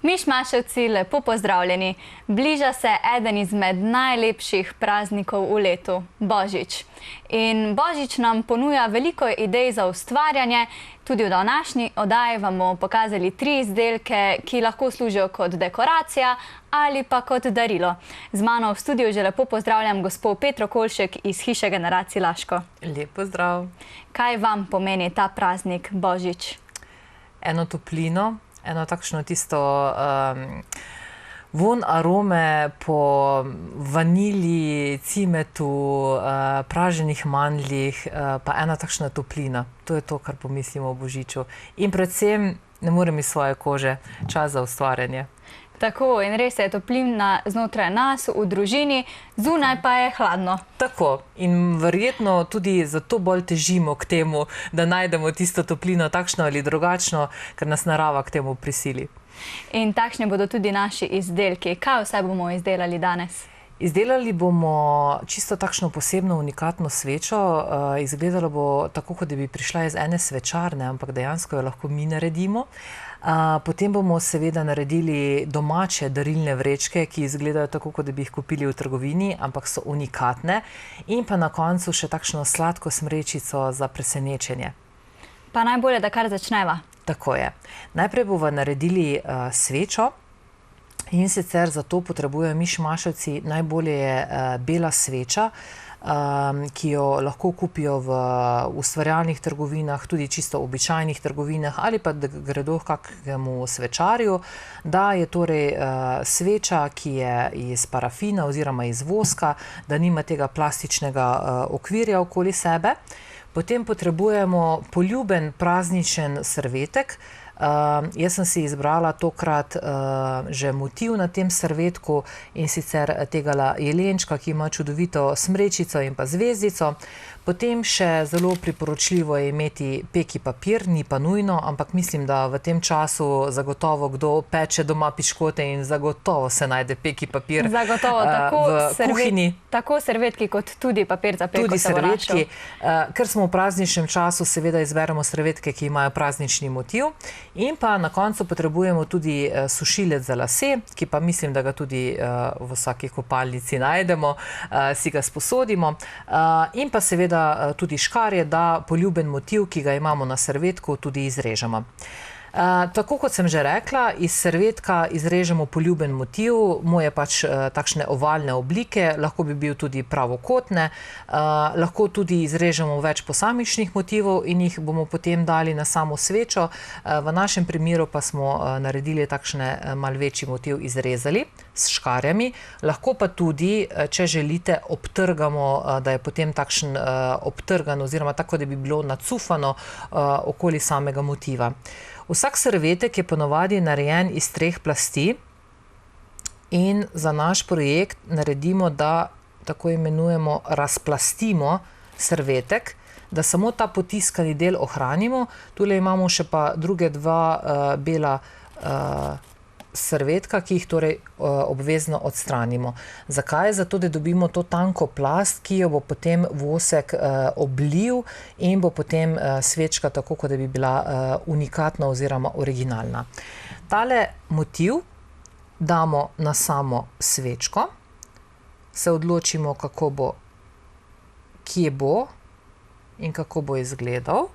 Mišmaševci, lepo pozdravljeni. Bliža se eden izmed najlepših praznikov v letu, Božič. In Božič nam ponuja veliko idej za ustvarjanje. Tudi v današnji oddaji vam bomo pokazali 3 izdelke, ki lahko služijo kot dekoracija ali pa kot darilo. Z mano v studiu že lepo pozdravljam gospo Petro Kolšek iz hiše Generacij Laško. Lep pozdrav. Kaj vam pomeni ta praznik Božič? Eno toplino, eno takšno tisto von arome po vanilji, cimetu, praženih mandljih, pa ena takšna toplina. To je to, kar pomislimo o Božiču. In predvsem, ne morem iz svoje kože, čas za ustvarjanje. Tako, in res je toplina znotraj nas, v družini, zunaj pa je hladno. Tako, in verjetno tudi zato bolj težimo k temu, da najdemo tisto toplino takšno ali drugačno, ker nas narava k temu prisili. In takšni bodo tudi naši izdelki. Kaj vse bomo izdelali danes? Izdelali bomo čisto takšno posebno, unikatno svečo. Izgledalo bo tako, kot da bi prišla iz ene svečarne, ampak dejansko jo lahko mi naredimo. Potem bomo seveda naredili domače darilne vrečke, ki izgledajo tako, kot da bi jih kupili v trgovini, ampak so unikatne. In pa na koncu še takšno sladko smrečico za presenečenje. Pa najbolje, da kar začneva. Tako je. Najprej bomo naredili svečo. In sicer za to potrebujejo Mišmaševci, najbolje je bela sveča, ki jo lahko kupijo v ustvarjalnih trgovinah, tudi čisto običajnih trgovinah, ali pa da gredo k kakemu svečarju, da je torej sveča, ki je iz parafina oziroma iz voska, da nima tega plastičnega okvirja okoli sebe. Potem potrebujemo poljuben prazničen servetek. Jaz sem si izbrala tokrat že motiv na tem servetku, in sicer tega jelenčka, ki ima čudovito smrečico in pa zvezdico. Potem še zelo priporočljivo je imeti peki papir, ni pa nujno, ampak mislim, da v tem času zagotovo kdo peče doma piškote in zagotovo se najde peki papir v kuhinji. Tako servetki kot tudi papir za peko se vračal. Tudi servetki. Ker smo v prazničnem času, seveda izberemo servetke, ki imajo praznični motiv. In pa na koncu potrebujemo tudi sušilec za lase, ki pa mislim, da ga tudi v vsaki kopalnici najdemo, si ga sposodimo. In pa seveda tudi škarje, da poljuben motiv, ki ga imamo na servetku, tudi izrežemo. Tako kot sem že rekla, iz servetka izrežemo poljuben motiv, moje pač takšne ovalne oblike, lahko bi bil tudi pravokotne, lahko tudi izrežemo več posamičnih motivov in jih bomo potem dali na samo svečo. V našem primeru pa smo naredili takšne malo večji motiv, izrezali s škarjami, lahko pa tudi, če želite, obtrgamo, da je potem takšen obtrgan oziroma tako, da bi bilo nacufano okoli samega motiva. Vsak servetek je ponovadi narejen iz 3 plasti in za naš projekt naredimo, da tako imenujemo razplastimo servetek, da samo ta potiskani del ohranimo. Tule imamo še pa druge 2 bela servetka, ki jih torej obvezno odstranimo. Zakaj? Zato, da dobimo to tanko plast, ki jo bo potem vosek oblil in bo potem svečka tako, kot da bi bila unikatna oziroma originalna. Tale motiv damo na samo svečko, se odločimo, kako bo, kje bo in kako bo izgledal.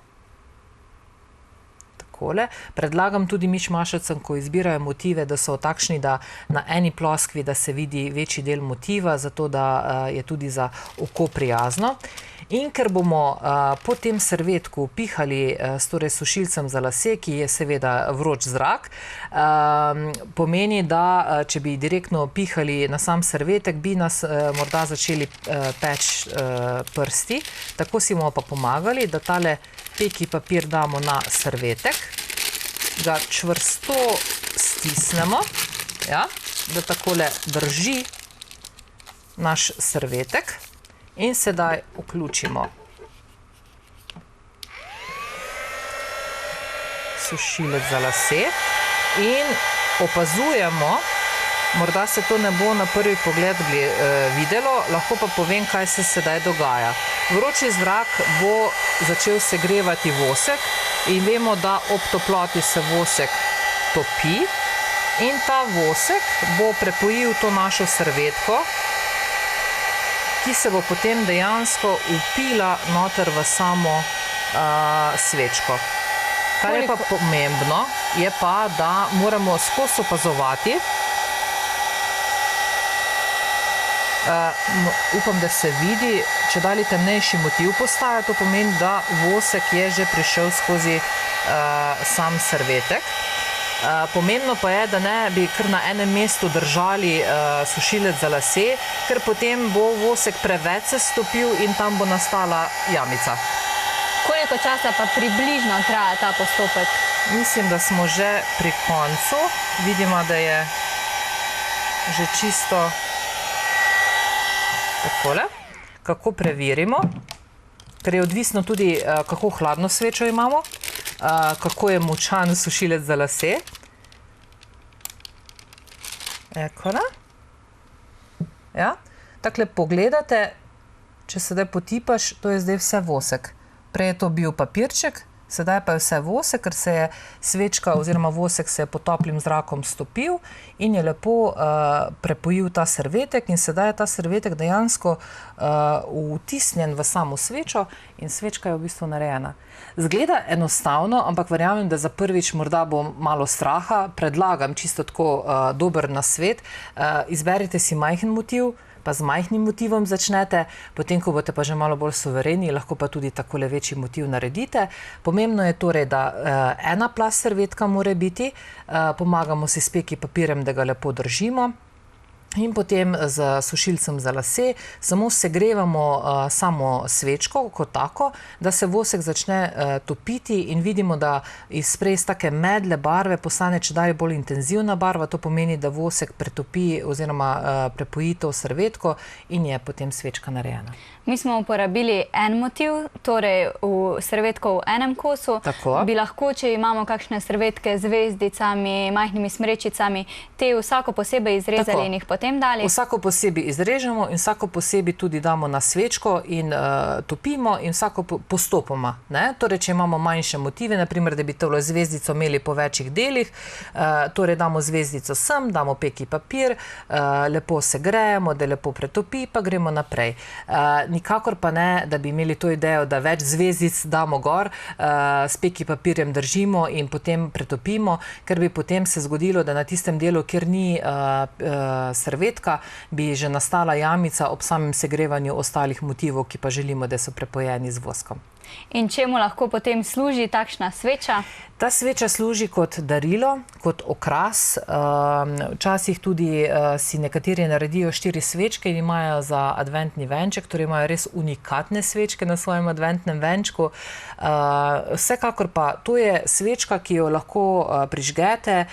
Predlagam tudi Mišmaševcem, ko izbirajo motive, da so takšni, da na eni ploskvi, da se vidi večji del motiva, zato da je tudi za oko prijazno. In ker bomo po tem servetku pihali s sušilcem za lase, ki je seveda vroč zrak, pomeni, da če bi direktno pihali na sam servetek, bi nas morda začeli peči prsti. Tako si bomo pa pomagali, da tale peki papir damo na servetek, ga čvrsto stisnemo, da takole drži naš servetek. In sedaj vključimo sušilec za lase in opazujemo, Morda se to ne bo na prvi pogled videlo, lahko pa povem, kaj se sedaj dogaja. Vroči zrak bo začel segrevati vosek in vemo, da ob toploti se vosek topi in ta vosek bo prepojil to našo servetko, ki se bo potem dejansko vpila noter v samo svečko. Kar je pa pomembno, je pa, da moramo skozi opazovati. Upam, da se vidi, če dalje temnejši motiv postaja, to pomeni, da vosek je že prišel skozi sam servetek. Pomembno pa je, da ne bi kar na enem mestu držali sušilec za lase, ker potem bo vosek preveč se stopil in tam bo nastala jamica. Koliko časa pa približno traja ta postopek? Mislim, da smo že pri koncu. Vidimo, da je že čisto takole. Kako preverimo? Ker je odvisno tudi, kako hladno svečo imamo, kako je močan sušilec za lase. Ekole. Ja. Takole pogledate, če sedaj potipaš, to je zdaj vse vosek. Prej je to bil papirček, sedaj pa je vse vosek, ker se je svečka oziroma vosek se je pod toplim zrakom stopil in je lepo prepojil ta servetek in sedaj je ta servetek dejansko vtisnjen v samo svečo in svečka je v bistvu narejena. Zgleda enostavno, ampak verjamem, da za prvič morda bo malo straha. Predlagam čisto tako dober nasvet. Izberite si majhen motiv, pa z majhnim motivom začnete, potem, ko boste pa že malo bolj suvereni, lahko pa tudi takole večji motiv naredite. Pomembno je torej, da ena plast servetka mora biti, pomagamo si s peki papirjem, da ga lepo držimo. In potem z sušilcem za lase samo segrevamo samo svečko kot tako, da se vosek začne topiti in vidimo, da iz take medle barve postane čedalje bolj intenzivna barva. To pomeni, da vosek pretopi oziroma prepoji to servetko in je potem svečka narejena. Mi smo uporabili en motiv, torej v servetko v enem kosu. Tako. Bi lahko, če imamo kakšne servetke z zvezdicami, majhnimi smrečicami, te vsako posebej izrezali in jih potem dali? Vsako posebej izrežemo in vsako posebej tudi damo na svečko in topimo in vsako postopoma. Torej, če imamo manjše motive, naprimer, da bi tole zvezdico imeli po večjih delih, torej damo zvezdico sem, damo peki papir, lepo segrejemo, da lepo pretopi, pa gremo naprej. Nikakor pa ne, da bi imeli to idejo, da več zvezdic damo gor, s peki papirjem držimo in potem pretopimo, ker bi potem se zgodilo, da na tistem delu, kjer ni servetka, bi že nastala jamica ob samem segrevanju ostalih motivov, ki pa želimo, da so prepojeni z voskom. In čemu lahko potem služi takšna sveča? Ta sveča služi kot darilo, kot okras. Včasih tudi si nekateri naredijo 4 svečke in imajo za adventni venček, torej imajo res unikatne svečke na svojem adventnem venčku. Vsekakor pa to je svečka, ki jo lahko prižgete.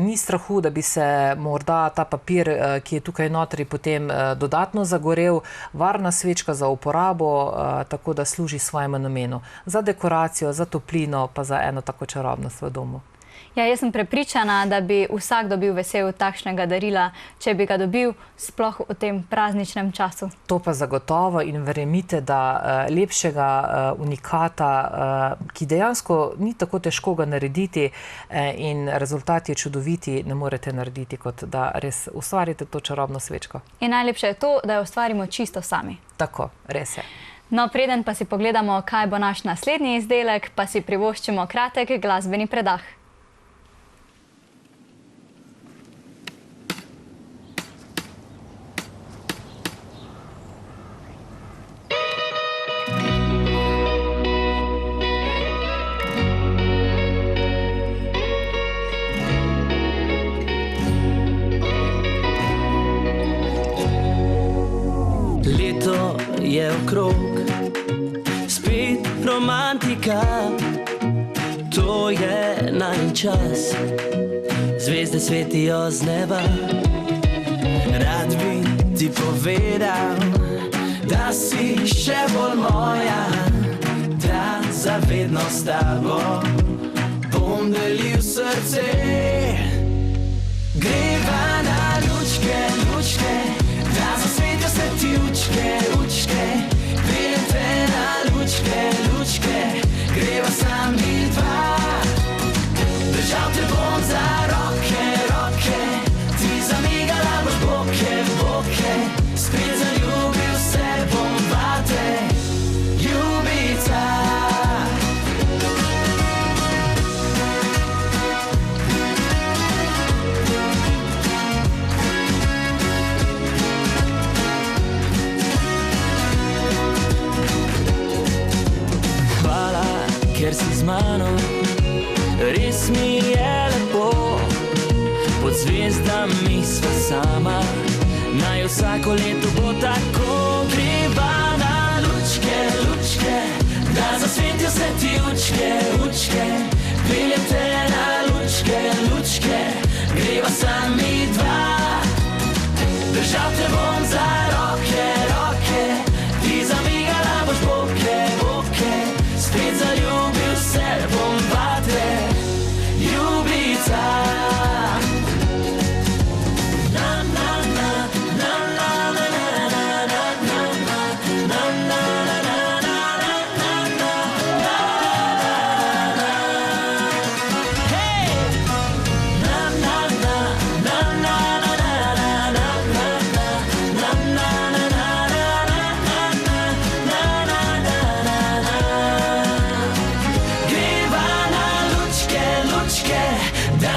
Ni strahu, da bi se morda ta papir, ki je tukaj notri, potem dodatno zagorel. Varna svečka za uporabo, tako da služi svojemu namenu. Za dekoracijo, za toplino, pa za eno tako čarobnost v domu. Ja, jaz sem prepričana, da bi vsak dobil vesel takšnega darila, če bi ga dobil sploh v tem prazničnem času. To pa zagotovo in verjemite, da lepšega unikata, ki dejansko ni tako težko ga narediti in rezultat je čudoviti, ne morete narediti, kot da res ustvarite to čarobno svečko. In najlepše je to, da jo ustvarimo čisto sami. Tako, res je. No, preden pa si pogledamo, kaj bo naš naslednji izdelek, pa si privoščimo kratek glasbeni predah. Leto je okrog, spet romantika, to je najin čas, zvezde svetijo z neba. Rad bi ti povedal, da si še bolj moja, da zavedno s tabo bom delil srce. Greva na luč lučke, lučke, da zasvetijo se ti učke, učke. Peljem te na lučke, lučke, greva sami dva. Držal te bom za roke, roke, ti zamigala boš boke, boke. Spet zaljubil se bom vate, ljubica. Hvala, ker si z mano, res mi je lepo. Pod zvezdami sva sama, naj vsako leto bo tako. Greva na lučke, lučke, da zasvetijo se ti učke, učke. Peljem te na lučke, lučke, greva sami dva. Držal te bom za roke, roke, ti zamigala boš boke, boke. Spet zaljubil se bom vate, ljubica.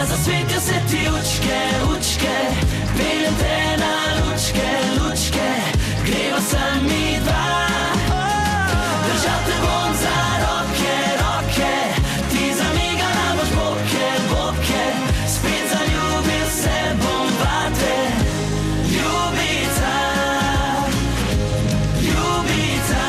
Zasvetijo se ti učke, učke, peljem te na lučke, lučke, greva sami dva. Držal te bom za roke, roke, ti zamigala boš boke, boke. Spet zaljubil se bom vate, ljubica, ljubica.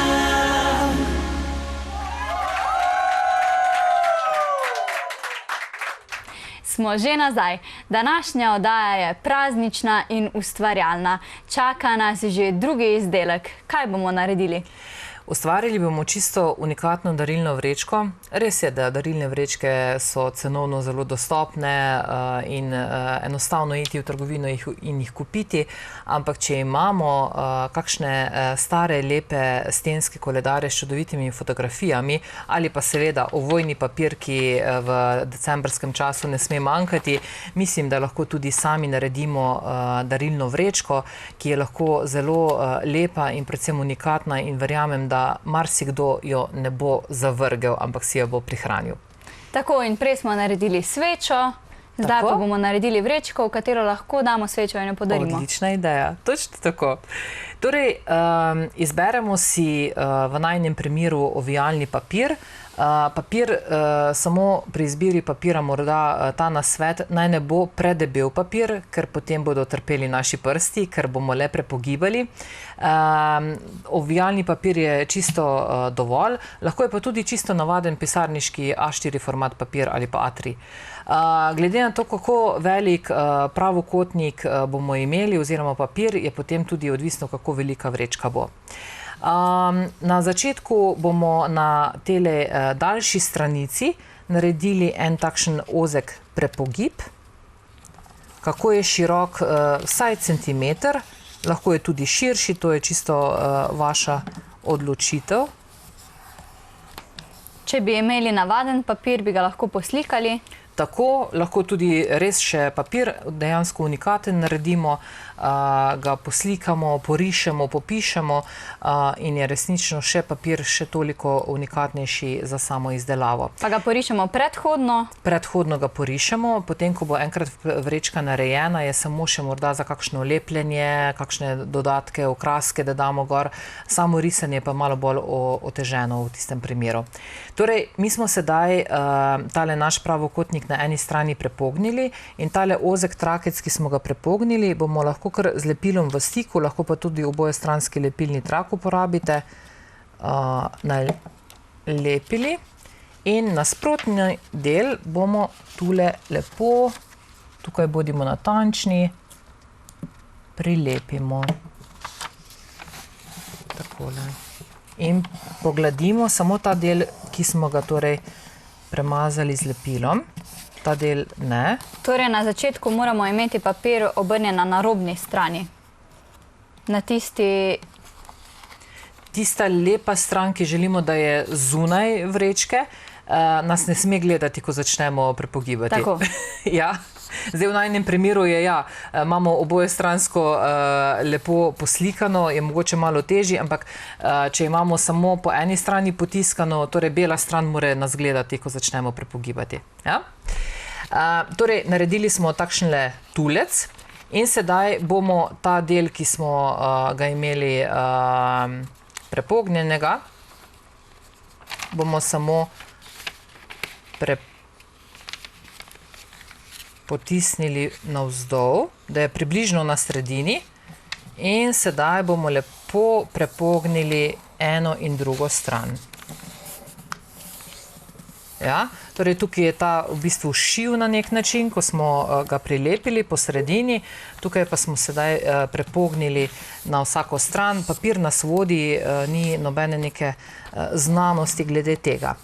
Smo že nazaj. Današnja oddaja je praznična in ustvarjalna. Čaka nas že drugi izdelek. Kaj bomo naredili? Ustvarili bomo čisto unikatno darilno vrečko. Res je, da darilne vrečke so cenovno zelo dostopne in enostavno iti v trgovino in jih kupiti, ampak če imamo kakšne stare, lepe stenske koledarje s čudovitimi fotografijami ali pa seveda ovojni papir, ki v decembrskem času ne sme manjkati, mislim, da lahko tudi sami naredimo darilno vrečko, ki je lahko zelo lepa in predvsem unikatna in verjamem, da marsikdo jo ne bo zavrgel, ampak si jo bo prihranil. Tako, in prej smo naredili svečo, zdaj pa bomo naredili vrečko, v katero lahko damo svečo in jo podarimo. Odlična ideja, točno tako. Torej, izberemo si v najinem primeru ovijalni papir. Papir, samo pri izbiri papira morda ta nasvet, naj ne bo predebel papir, ker potem bodo trpeli naši prsti, ker bomo le prepogibali. Ovijalni papir je čisto dovolj, lahko je pa tudi čisto navaden pisarniški A4 format papir ali pa A3. Glede na to, kako velik pravokotnik bomo imeli oziroma papir, je potem tudi odvisno, kako velika vrečka bo. Na začetku bomo na tele daljši stranici naredili en takšen ozek prepogib. Kako je širok? Vsaj centimeter, lahko je tudi širši, to je čisto vaša odločitev. Če bi imeli navaden papir, bi ga lahko poslikali. Tako, lahko tudi res še papir dejansko unikaten naredimo, ga poslikamo, porišemo, popišemo in je resnično še papir še toliko unikatnejši za samo izdelavo. Pa ga porišemo predhodno? Predhodno ga porišemo, potem, ko bo enkrat vrečka narejena, je samo še morda za kakšno lepljenje, kakšne dodatke, okraske, da damo gor. Samo risanje pa malo bolj oteženo v tistem primeru. Torej, mi smo sedaj tale naš pravokotnik na eni strani prepognili in tale ozek trakec, ki smo ga prepognili, bomo lahko kar z lepilom v stiku, lahko pa tudi obojestranski lepilni trak uporabite, nalepili in nasprotni del bomo tule lepo, tukaj bodimo natančni, prilepimo. Takole. In pogladimo samo ta del, ki smo ga torej premazali z lepilom. ta del ne. Torej, na začetku moramo imeti papir obrnjen na robni strani. Na Tista lepa stran, ki želimo, da je zunaj vrečke, nas ne sme gledati, ko začnemo prepogibati. Tako. Ja. Zdaj v najnem primeru je, imamo oboje stransko lepo poslikano, je mogoče malo težji, ampak če imamo samo po eni strani potiskano, torej bela stran mora nas gledati, ko začnemo prepogibati. Ja? Torej, naredili smo takšnle tulec in sedaj bomo ta del, ki smo ga imeli prepognjenega, bomo samo potisnili navzdol, da je približno na sredini in sedaj bomo lepo prepognili eno in drugo stran. Ja, torej tukaj je ta v bistvu šiv na nek način, ko smo ga prilepili po sredini, tukaj pa smo sedaj prepognili na vsako stran. Papir nas vodi, ni nobene neke znanosti glede tega.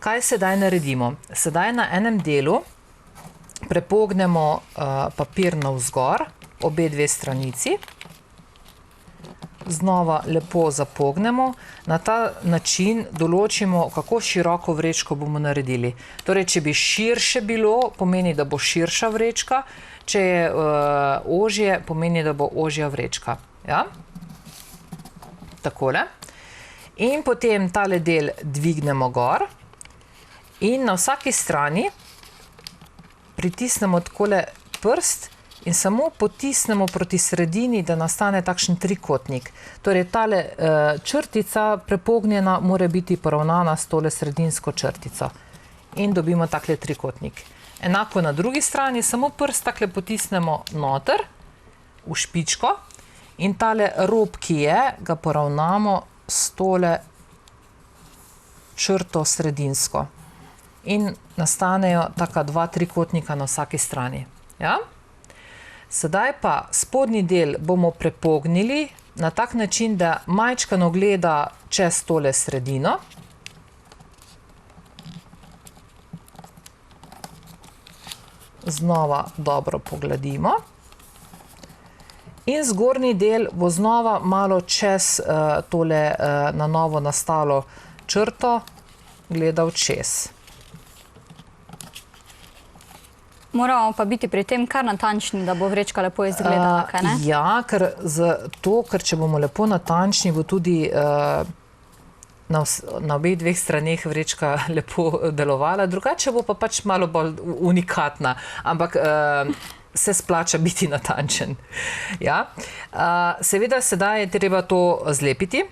Kaj sedaj naredimo? Sedaj na enem delu prepognemo papir navzgor, obe dve stranici, znova lepo zapognemo, na ta način določimo, kako široko vrečko bomo naredili. Torej, če bi širše bilo, pomeni, da bo širša vrečka, če je ožje, pomeni, da bo ožja vrečka. Ja? Takole. In potem tale del dvignemo gor in na vsaki strani pritisnemo takole prst in samo potisnemo proti sredini, da nastane takšen trikotnik. Torej, tale črtica prepognjena mora biti poravnana s tole sredinsko črtico. In dobimo takle trikotnik. Enako na drugi strani, samo prst takle potisnemo noter, v špičko, in tale rob, ki je, ga poravnamo s tole črto sredinsko. In nastanejo taka dva trikotnika na vsaki strani. Ja? Sedaj pa spodnji del bomo prepognili na tak način, da majčkano gleda čez tole sredino. Znova dobro pogladimo. In zgornji del bo znova malo čez tole na novo nastalo črto gledal čez. Moramo pa biti pri tem kar natančni, da bo vrečka lepo izgledala, kaj ne? Ja, ker če bomo lepo natančni, bo tudi na obeh dveh straneh vrečka lepo delovala, drugače bo pa pač malo bolj unikatna, ampak se splača biti natančen. Ja? Seveda sedaj je treba to zlepiti.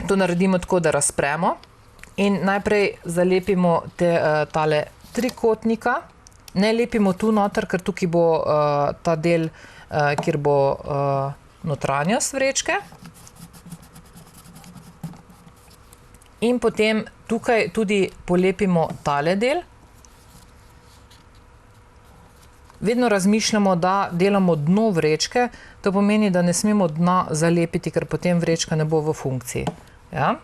To naredimo tako, da razpremo in najprej zalepimo tale trikotnika. Ne lepimo tu noter, ker tukaj bo ta del, kjer bo notranjost vrečke. In potem tukaj tudi polepimo tale del. Vedno razmišljamo, da delamo dno vrečke, to pomeni, da ne smemo dna zalepiti, ker potem vrečka ne bo v funkciji. Ja?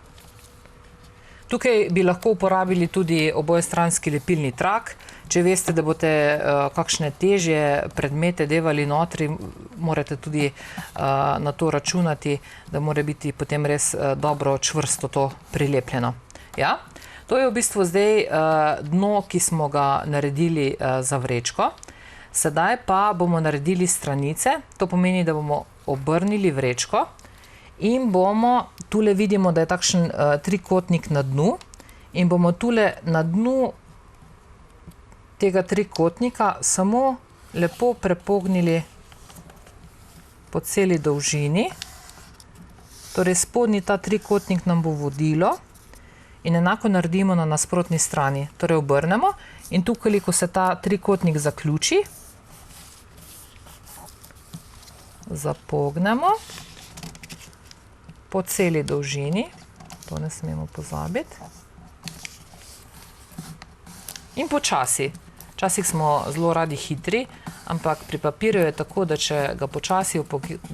Tukaj bi lahko uporabili tudi obojestranski lepilni trak. Če veste, da boste kakšne težje predmete devali notri, morate tudi na to računati, da mora biti potem res dobro čvrsto to prilepljeno. Ja? To je v bistvu zdaj dno, ki smo ga naredili za vrečko. Sedaj pa bomo naredili stranice, to pomeni, da bomo obrnili vrečko in bomo, tule vidimo, da je takšen trikotnik na dnu in bomo tule na dnu tega trikotnika samo lepo prepognili po celi dolžini. Torej, spodnji ta trikotnik nam bo vodilo in enako naredimo na nasprotni strani. Torej, obrnemo in tukaj, ko se ta trikotnik zaključi, zapognemo po celi dolžini, to ne smemo pozabiti, in počasi. Včasih smo zelo radi hitri, ampak pri papirju je tako, da če ga počasi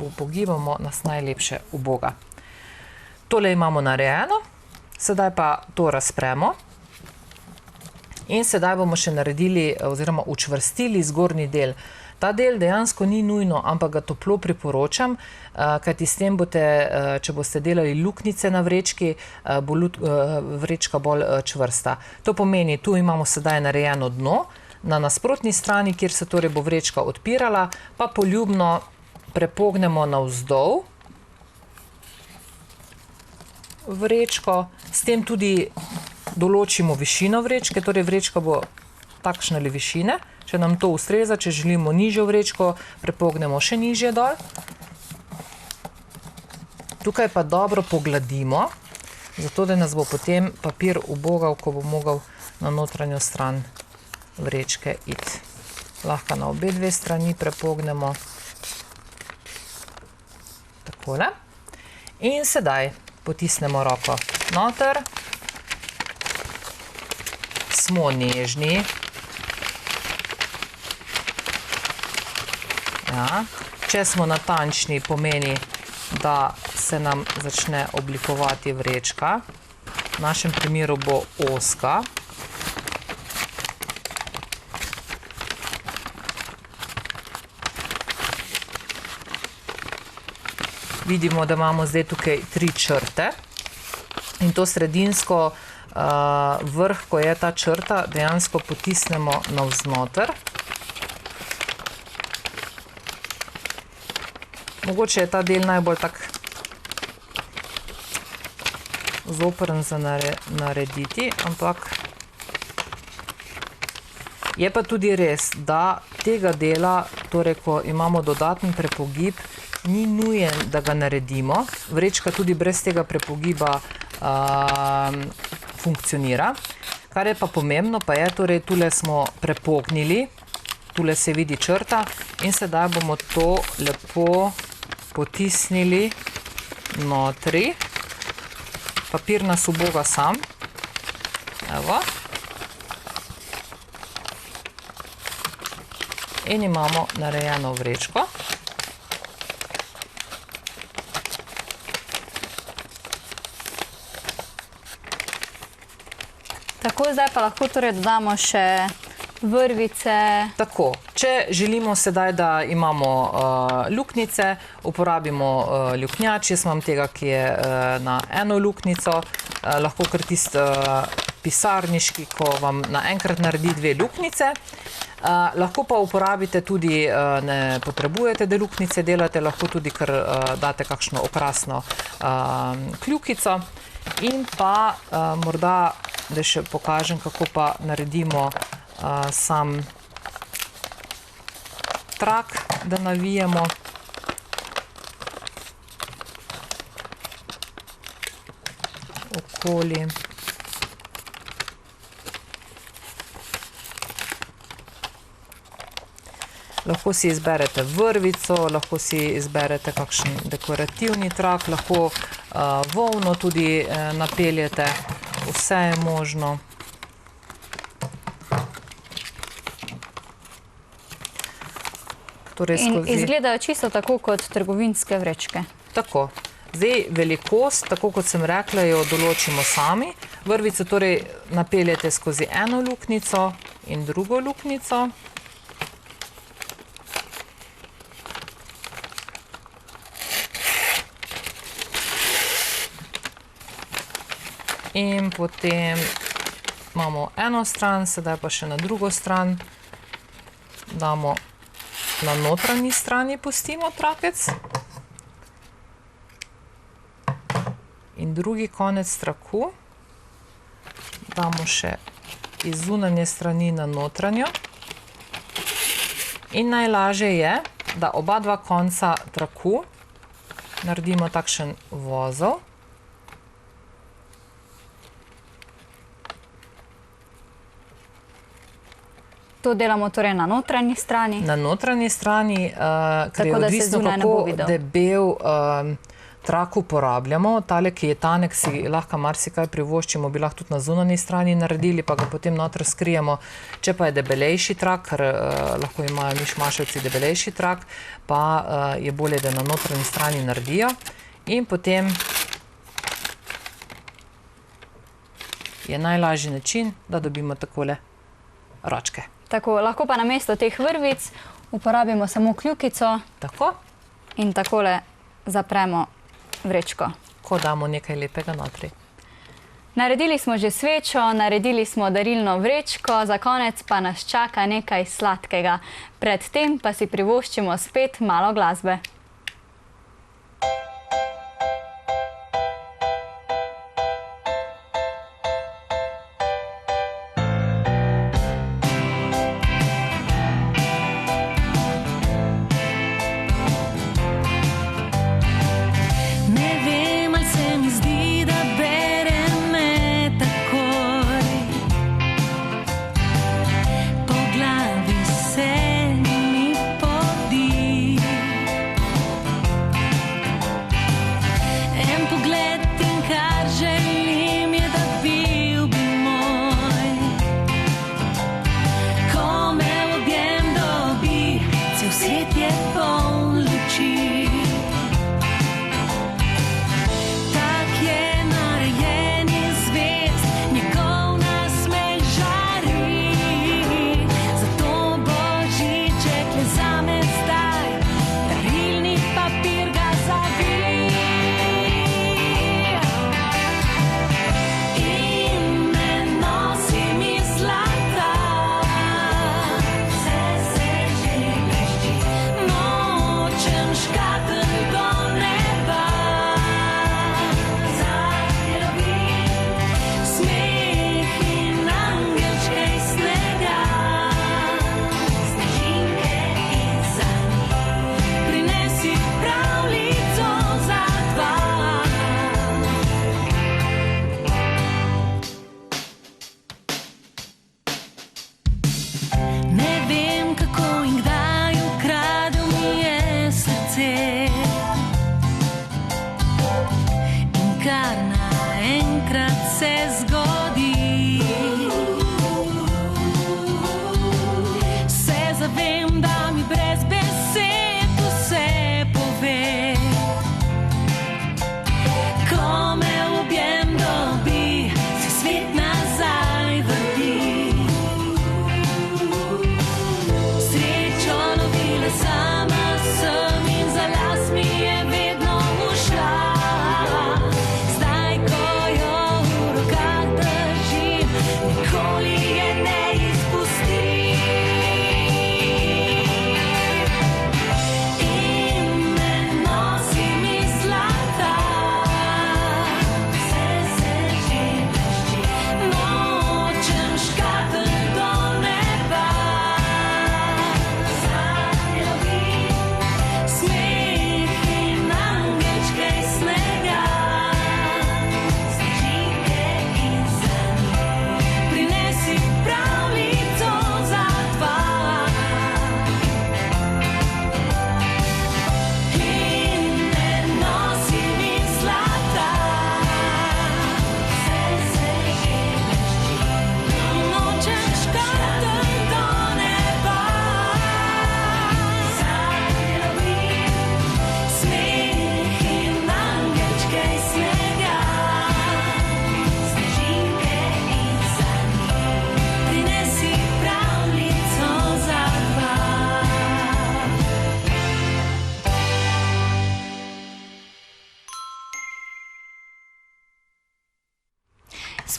upogibamo, nas najlepše uboga. Tole imamo narejeno, sedaj pa to razpremo In sedaj bomo še naredili oziroma učvrstili zgornji del. Ta del dejansko ni nujno, ampak ga toplo priporočam, kajti s tem boste, če boste delali luknjice na vrečki, bo vrečka bolj čvrsta. To pomeni, tu imamo sedaj narejeno dno, na nasprotni strani, kjer se torej bo vrečka odpirala, pa poljubno prepognemo navzdol vrečko, s tem tudi določimo višino vrečke, torej vrečka bo takšne višine. Če nam to ustreza, če želimo nižjo vrečko, prepognemo še nižje dol. Tukaj pa dobro pogladimo, zato da nas bo potem papir ubogal, ko bo mogel na notranjo stran vrečke iti. Lahko na obe dve strani prepognemo. Takole. In sedaj potisnemo roko noter. Smo nežni. Ja. Če smo natančni, pomeni, da se nam začne oblikovati vrečka. V našem primeru bo ozka. Vidimo, da imamo zdaj tukaj 3 črte in to sredinsko vrh, ko je ta črta, dejansko potisnemo navznoter. Mogoče je ta del najbolj tak zoprn za narediti, ampak je pa tudi res, da tega dela, torej ko imamo dodaten prepogib, ni nujen, da ga naredimo. Vrečka tudi brez tega prepogiba funkcionira. Kar je pa pomembno, pa je, torej tule smo prepognili, tule se vidi črta in sedaj bomo to lepo potisnili notri. Papir nas uboga sam. Evo. In imamo narejeno vrečko. Tako, zdaj pa lahko torej dodamo še vrvice. Tako, če želimo sedaj, da imamo luknjice, uporabimo luknjač. Jaz imam tega, ki je na eno luknjico, lahko kar tisti pisarniški, ko vam naenkrat naredi 2 luknjice. Lahko pa uporabite tudi, ne potrebujete, da luknjice delate, lahko tudi kar date kakšno okrasno kljukico. In pa morda, da še pokažem, kako pa naredimo sam trak, da navijemo. Okoli. Lahko si izberete vrvico, lahko si izberete kakšen dekorativni trak, lahko volno tudi napeljete, vse je možno. In izgledajo čisto tako kot trgovinske vrečke. Tako. Zdaj velikost, tako kot sem rekla, jo določimo sami. Vrvico torej napeljete skozi eno luknjico in drugo luknjico. In potem imamo eno stran, sedaj pa še na drugo stran. Damo na notranji strani, pustimo trakec. In drugi konec traku damo še iz zunanje strani na notranjo. In najlažje je, da oba dva konca traku naredimo takšen vozel. To delamo torej na notranji strani. Na notranji strani, ker je odvisno, kako debel trak uporabljamo. Tale, ki je tanek, si lahko marsikaj privoščimo, bi lahko tudi na zunanji strani naredili, pa ga potem noter skrijemo. Če pa je debelejši trak, ker lahko imajo mišmaševci debelejši trak, pa je bolje, da na notranji strani naredijo. In potem je najlažji način, da dobimo takole ročke. Tako, lahko pa namesto teh vrvic uporabimo samo kljukico Tako, in takole zapremo vrečko. ko damo nekaj lepega notri. Naredili smo že svečo, naredili smo darilno vrečko, za konec pa nas čaka nekaj sladkega. Pred tem pa si privoščimo spet malo glasbe.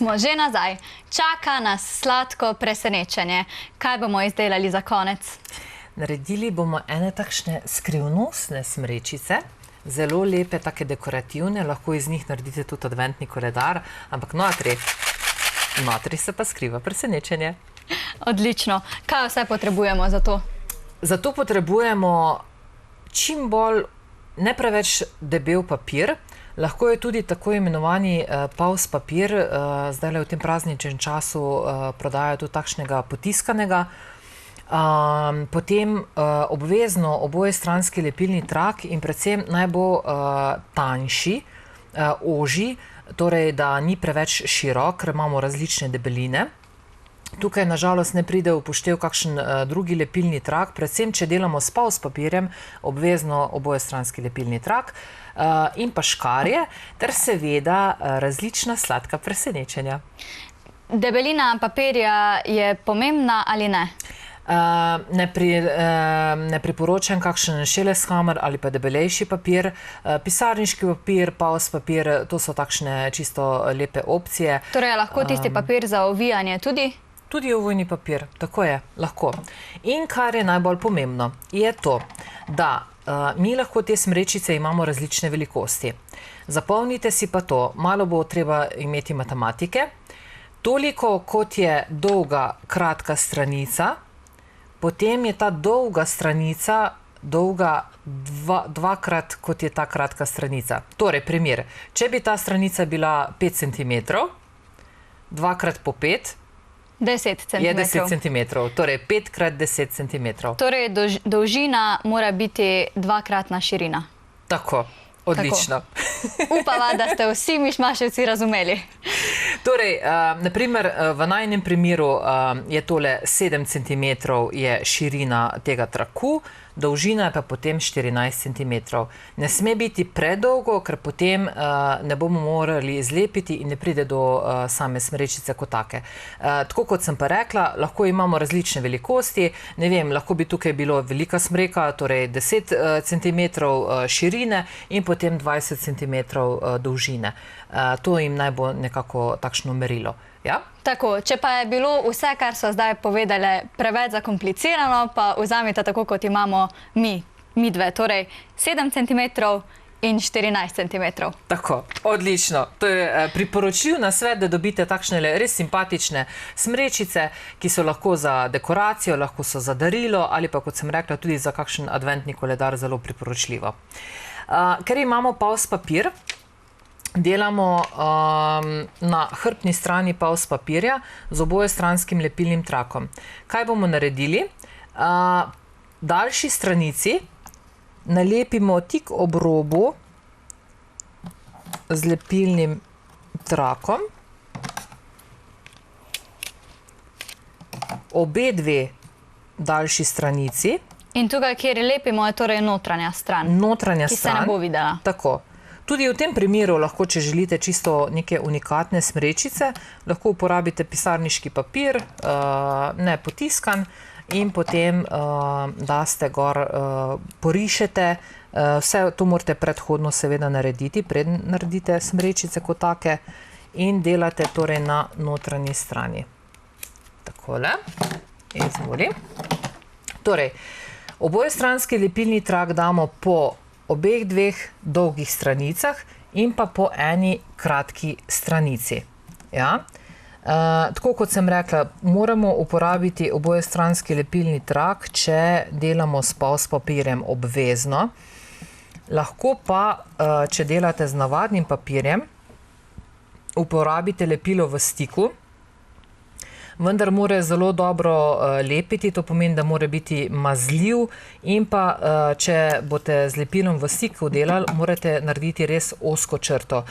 Smo že nazaj. Čaka nas sladko presenečenje. Kaj bomo izdelali za konec? Naredili bomo ene takšne skrivnostne smrečice, zelo lepe, take dekorativne, lahko iz njih naredite tudi adventni koledar, ampak notri se pa skriva presenečenje. Odlično. Kaj vse potrebujemo za to? Za to potrebujemo čim bolj ne preveč debel papir, lahko je tudi tako imenovani paus papir, zdaj v tem prazničnem času prodajajo tudi takšnega potiskanega. Potem obvezno obojestranski lepilni trak in predvsem naj bo tanjši, ožji, torej da ni preveč širok, ker imamo različne debeline. Tukaj nažalost ne pride v upoštev kakšen drugi lepilni trak, predvsem če delamo s paus papirjem, obvezno obojestranski lepilni trak in pa škarje ter seveda različna sladka presenečenja. Debelina papirja je pomembna ali ne? Ne priporočam kakšen šeleshammer ali pa debelejši papir. Pisarniški papir, paus papir, to so takšne čisto lepe opcije. Torej je lahko tisti papir za ovijanje tudi? Tudi ovojni papir, tako je, lahko. In kar je najbolj pomembno, je to, da mi lahko te smrečice imamo različne velikosti. Zapomnite si pa to, malo bo treba imeti matematike. Toliko, kot je dolga kratka stranica, potem je ta dolga stranica dolga dvakrat, kot je ta kratka stranica. Torej, primer, če bi ta stranica bila 5 cm, 2 krat po 5, 10 cm. je 10 cm, torej 5 krat 10 cm. Torej, dolžina mora biti dvakratna širina. Tako, odlično. Upava, da ste vsi mišmaševci razumeli. Torej, naprimer, v najnem primeru je tole 7 cm je širina tega traku, dolžina je pa potem 14 cm. Ne sme biti predolgo, ker potem ne bomo morali zlepiti in ne pride do same smrečice kot take. Tako kot sem pa rekla, lahko imamo različne velikosti. Ne vem, lahko bi tukaj bilo velika smreka, torej 10 cm širine in potem 20 cm dolžine. To jim naj bo nekako takšno merilo. Ja? Tako, če pa je bilo vse, kar so zdaj povedali, preveč zakomplicirano, pa vzamite tako, kot imamo mi dve, torej 7 cm in 14 cm. Tako, odlično. To je priporočljiv nasvet, da dobite takšne res simpatične smrečice, ki so lahko za dekoracijo, lahko so za darilo ali pa, kot sem rekla, tudi za kakšen adventni koledar zelo priporočljivo. Ker imamo paus papir, delamo na hrbtni strani paus papirja z obojestranskim lepilnim trakom. Kaj bomo naredili? Daljši stranici nalepimo tik ob robu z lepilnim trakom. Obe dve daljši stranici. In tukaj, kjer lepimo, je torej notranja stran. Notranja stran. Ki se ne bo videla. Tako. Tudi v tem primeru lahko, če želite čisto neke unikatne smrečice, lahko uporabite pisarniški papir, ne potiskan, in potem daste gor, porišete. Vse to morate predhodno seveda narediti, preden naredite smrečice kot take, in delate torej na notranji strani. Takole. Izvoli. Torej, obojestranski lepilni trak damo po obeh dveh dolgih stranicah in pa po eni kratki stranici. Ja? Tako kot sem rekla, moramo uporabiti obojestranski lepilni trak, če delamo s paus papirjem obvezno. Lahko pa, če delate z navadnim papirjem, uporabite lepilo v stiku, vendar mora zelo dobro lepiti, to pomeni, da mora biti mazljiv, in pa, če boste z lepilom v stiku delali, morate narediti res ozko črto.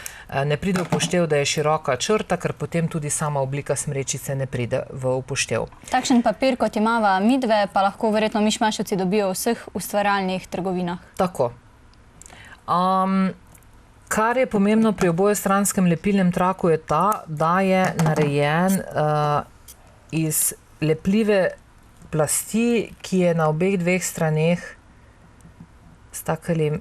Ne pride v upoštev, da je široka črta, ker potem tudi sama oblika smrečice ne pride v upoštev. Takšen papir, kot imava midve, pa lahko verjetno mišmaševci dobijo v vseh ustvarjalnih trgovinah. Tako. Kar je pomembno pri obojestranskem lepilnem traku je ta, da je narejen iz lepljive plasti, ki je na obeh dveh straneh s takim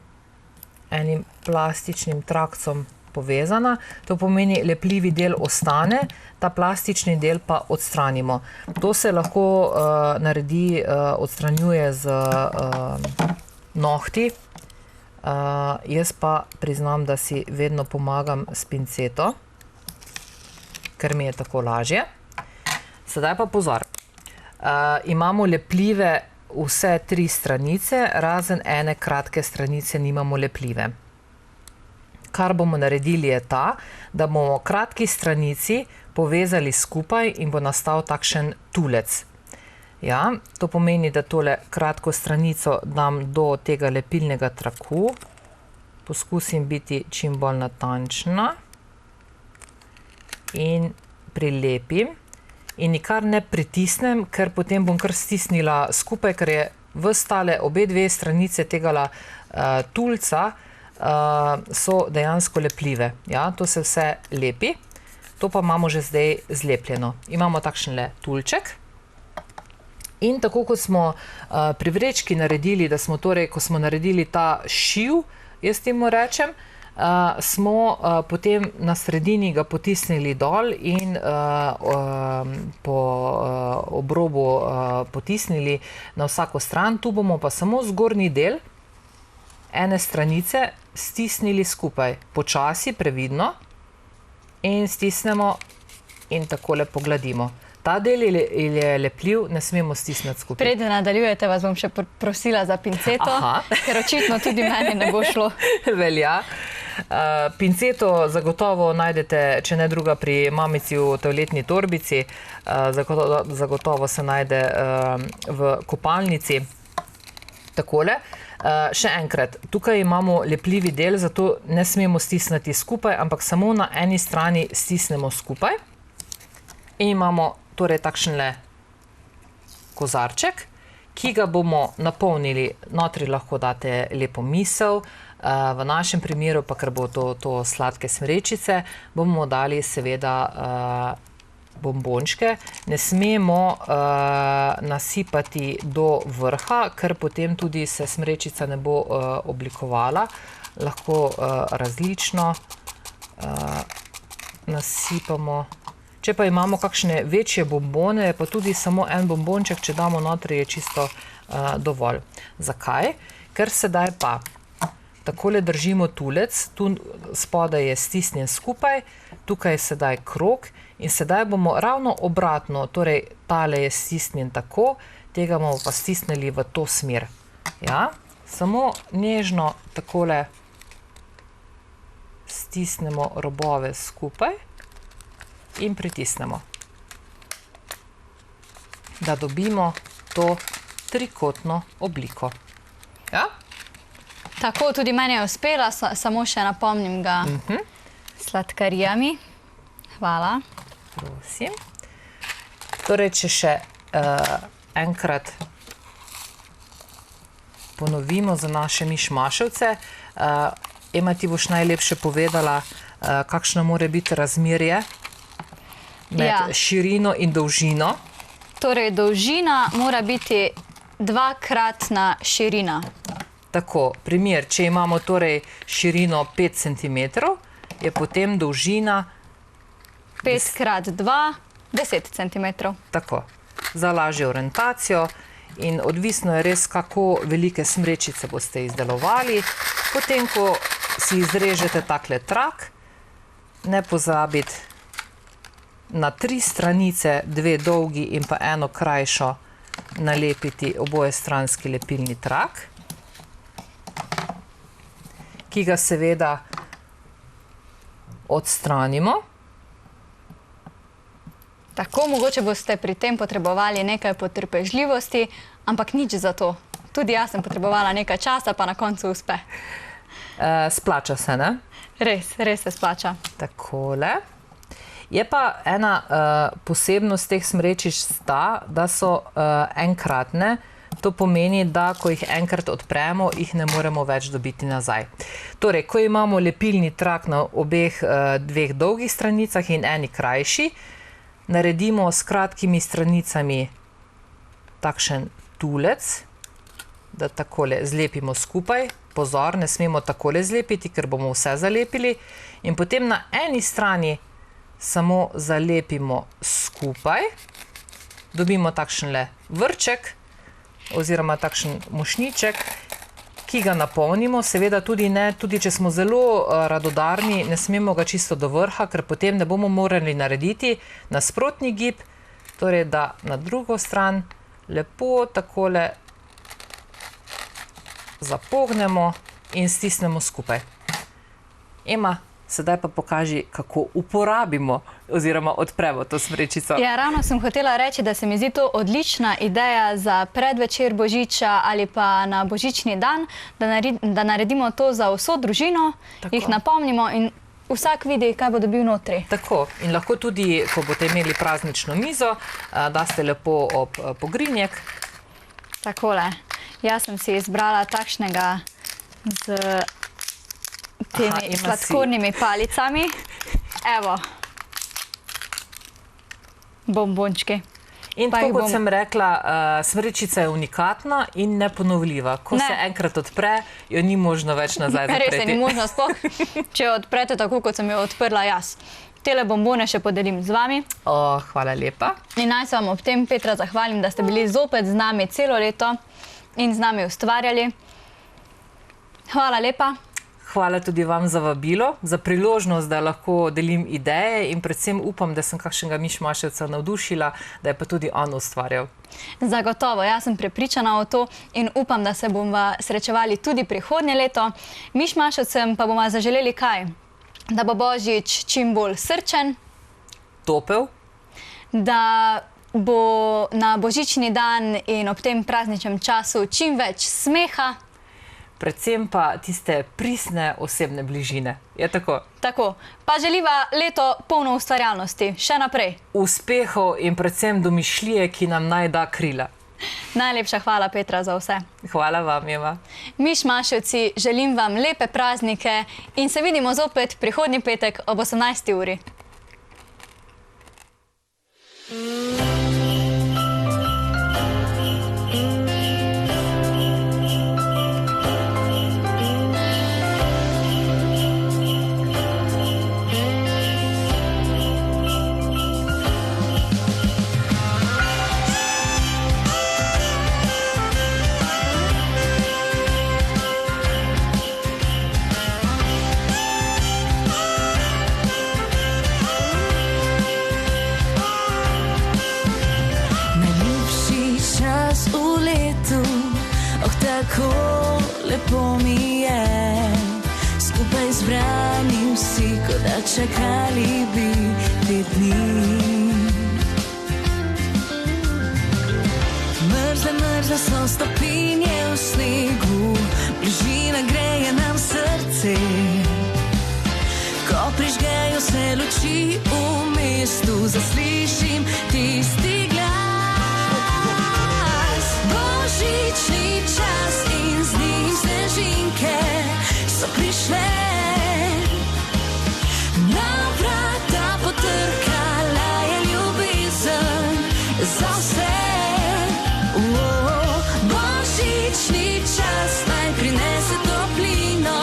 enim plastičnim trakcem povezana. To pomeni, lepljivi del ostane, ta plastični del pa odstranimo. To se lahko naredi, odstranjuje z nohti. Jaz pa priznam, da si vedno pomagam s pinceto, ker mi je tako lažje. Sedaj pa pozor. Imamo lepljive vse tri stranice, razen ene kratke stranice nimamo lepljive. Kar bomo naredili je ta, da bomo kratki stranici povezali skupaj in bo nastal takšen tulec. Ja, to pomeni, da tole kratko stranico dam do tega lepilnega traku. Poskusim biti čim bolj natančna. In prilepim. In nikar ne pritisnem, ker potem bom kar stisnila skupaj, ker je ves tale obe dve stranice tega tulca so dejansko lepljive. Ja, to se vse lepi. To pa imamo že zdaj zlepljeno. Imamo takšen tulček. In tako kot smo pri vrečki naredili, da smo torej, ko smo naredili ta šiv, jaz temu rečem, smo potem na sredini ga potisnili dol in po obrobu potisnili na vsako stran. Tu bomo pa samo zgornji del ene stranice stisnili skupaj, počasi, previdno, in stisnemo in takole pogladimo. Ta del je lepljiv, ne smemo stisniti skupaj. Preden nadaljujete, vas bom še prosila za pinceto, ker očitno tudi meni ne bo šlo. Velja. Pinceto zagotovo najdete, če ne druga, pri mamici v toaletni torbici. Zagotovo se najde v kopalnici. Takole. Še enkrat, tukaj imamo lepljivi del, zato ne smemo stisniti skupaj, ampak samo na eni strani stisnemo skupaj. In imamo torej takšen kozarček, ki ga bomo napolnili. Notri lahko date lepo misel, v našem primeru pa, ker bo to sladke smrečice, bomo dali seveda bombončke. Ne smemo nasipati do vrha, ker potem tudi se smrečica ne bo oblikovala. Lahko različno nasipamo. Če pa imamo kakšne večje bombone, pa tudi samo en bombonček, če damo notri, je čisto dovolj. Zakaj? Ker sedaj pa takole držimo tulec, tu spodaj je stisnjen skupaj, tukaj je sedaj krog in sedaj bomo ravno obratno, torej tale je stisnjen tako, tega bomo pa stisnili v to smer. Ja, samo nežno takole stisnemo robove skupaj in pritisnemo, da dobimo to trikotno obliko. Ja? Tako, tudi meni je uspela, samo še napomnim ga sladkarijami. Hvala. Prosim. Torej, če še enkrat ponovimo za naše mišmaševce, Ema, ti boš najlepše povedala, kakšno mora biti razmerje med širino in dolžino. Torej, dolžina mora biti dvakratna širina. Tako, primer, če imamo torej širino 5 cm, je potem dolžina 5 krat 2, 10 cm. Tako, za lažjo orientacijo in odvisno je res, kako velike smrečice boste izdelovali. Potem, ko si izrežete takle trak, ne pozabiti na 3 stranice, 2 dolgi in pa eno krajšo, nalepiti obojestranski lepilni trak, ki ga seveda odstranimo. Tako, mogoče boste pri tem potrebovali nekaj potrpežljivosti, ampak nič za to. Tudi jaz sem potrebovala nekaj časa, pa na koncu uspe. Splača se, ne? Res se splača. Takole. Je pa ena posebnost teh smrečic ta, da so enkratne. To pomeni, da ko jih enkrat odpremo, jih ne moremo več dobiti nazaj. Torej, ko imamo lepilni trak na obeh 2 dolgih stranicah in eni krajši, naredimo s kratkimi stranicami takšen tulec, da takole zlepimo skupaj. Pozor, ne smemo takole zlepiti, ker bomo vse zalepili. In potem na eni strani samo zalepimo skupaj, dobimo takšen vrček oziroma takšen mošnjiček, ki ga napolnimo. Seveda tudi če smo zelo radodarni, ne smemo ga čisto do vrha, ker potem ne bomo morali narediti nasprotni gib, torej da na drugo stran lepo takole zapognemo in stisnemo skupaj. Ema, sedaj pa pokaži, kako uporabimo oziroma odpremo to smrečico. Ja, ravno sem hotela reči, da se mi zdi to odlična ideja za predvečer Božiča ali pa na božični dan, da naredimo to za vso družino, jih napomnimo in vsak vidi, kaj bo dobil notri. Tako, in lahko tudi, ko boste imeli praznično mizo, daste lepo ob pogrinjek. Takole. Jaz sem si izbrala takšnega z temi sladkornimi palicami. Evo. bombončki. In Pa tako jih kot bom- sem rekla, smrečica je unikatna in neponovljiva. Ko Ne. se enkrat odpre, jo ni možno več nazaj Res je, zapreti. ni možno sploh, če jo odprete tako, kot sem jo odprla jaz. Tele bombone še podelim z vami. O, hvala lepa. In naj se vam ob tem, Petra, zahvalim, da ste bili zopet z nami celo leto in z nami ustvarjali. Hvala lepa. Hvala tudi vam za vabilo, za priložnost, da lahko delim ideje in predvsem upam, da sem kakšnega mišmaševca navdušila, da je pa tudi on ustvarjal. Zagotovo, jaz sem prepričana o to in upam, da se bomo srečevali tudi prihodnje leto. Mišmaševcem pa bomo zaželeli kaj? Da bo Božič čim bolj srčen, Topel, da bo na božični dan in ob tem prazničnem času čim več smeha. predvsem pa tiste pristne osebne bližine. Je tako? Tako, pa želiva leto polno ustvarjalnosti, še naprej. Uspehov in predvsem domišljije, ki nam naj da krila. Najlepša hvala, Petra, za vse. Hvala vam, Eva. Mišmaševci, želim vam lepe praznike in se vidimo zopet prihodnji petek ob 18. uri. Najljubši čas v letu, oh tako lepo mi je. Skupaj zbrani vsi, kot da čakali bi te dni. Mrzle, mrzle so stopinje v snegu, bližina greje nam srce. Ko prižgejo se luči v mestu, zaslišim tisti glas. Božični čas in z njim snežinke so prišle. Na vrata potrkala je ljubezen za vse. Božični čas naj prinese toplino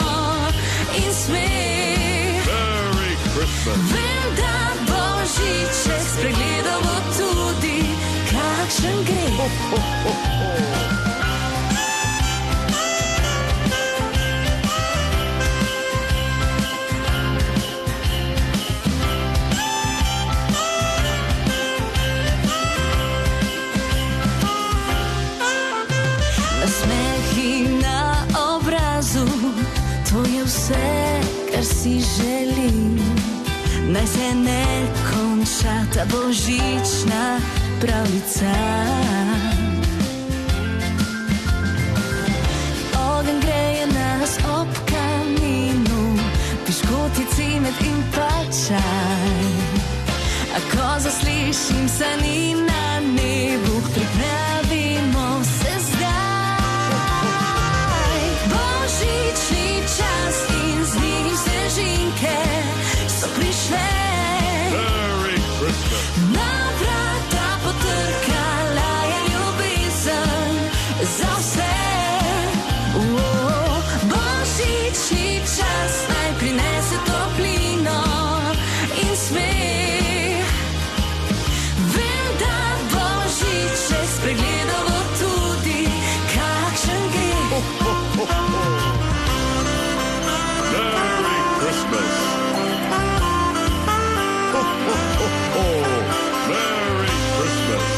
in smeh. Merry Christmas. Vem, da Božiček spregledal bo tudi kakšen greh. Nasmehi na obrazu, to je vse, kar si želim. Naj se ne konča ta božična pravljica. Ogenj greje nas ob kaminu, piškoti, cimet in pa čaj. A ko zaslišim sani na nebu, pripravimo se zdaj. Božični čas in z njim snežinke so prišle. Merry Christmas. Na vrata potrkala je ljubezen za vse. Božični čas naj prinese toplino in smeh. Vem, da Božiček spregledal bo tudi kakšen greh. Merry Christmas. Merry Christmas.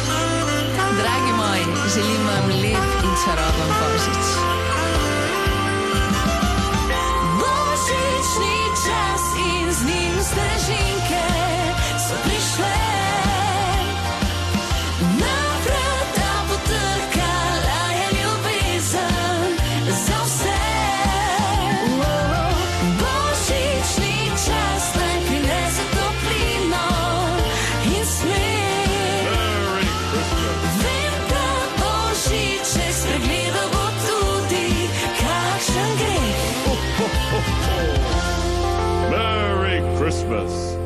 Dragi moji, želim vam lep in čaroben Božič. Božični čas in z njim snežinke so prišle. Na vrata potrkala je ljubezen za vse. Božični čas naj prinese toplino in smeh. Merry Christmas. Vem, da Božiček spregledal bo tudi kakšen greh. Merry Christmas.